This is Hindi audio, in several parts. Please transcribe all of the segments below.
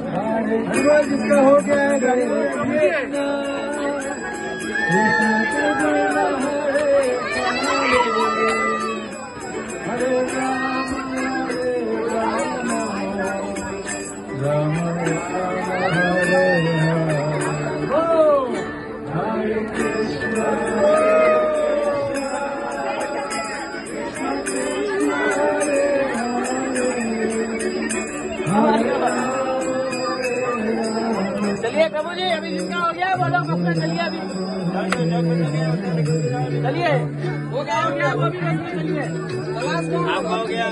जिसका हो गया है गाड़ी हरे राम राम हरे हरे कृष्ण चलिए प्रभु जी, अभी जिसका हो गया वो लोग अपना चलिए, अभी चलिए, हो गया वो भी चलिए, आपका हो गया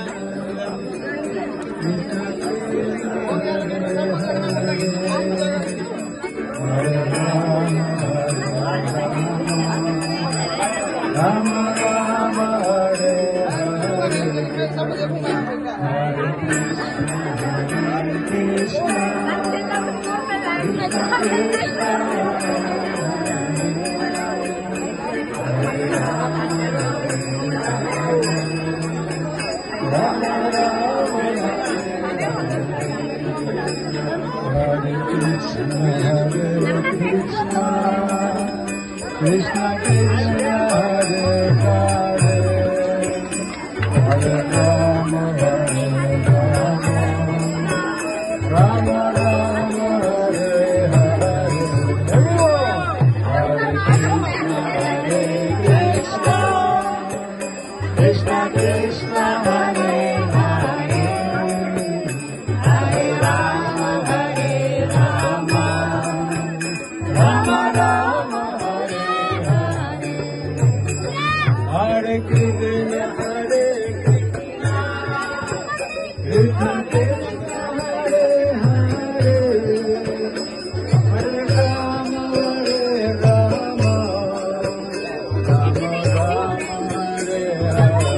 राम राम हरे कृष्ण कृष्ण कृष्ण हरे हरे हरे राम राम राम हरे हरे हरे कृष्ण कृष्ण कृष्ण हरे हरे हरे राम राम राम हरे कृष्ण हरे कृष्ण कृष्ण हरे हरे हरे राम राम राम हरे हरे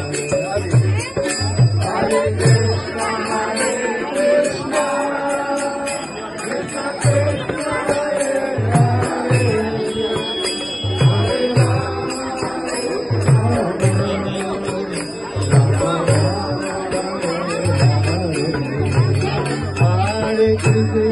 हरे कृष्ण कृष्ण कृष्ण हरे हरे कृष्ण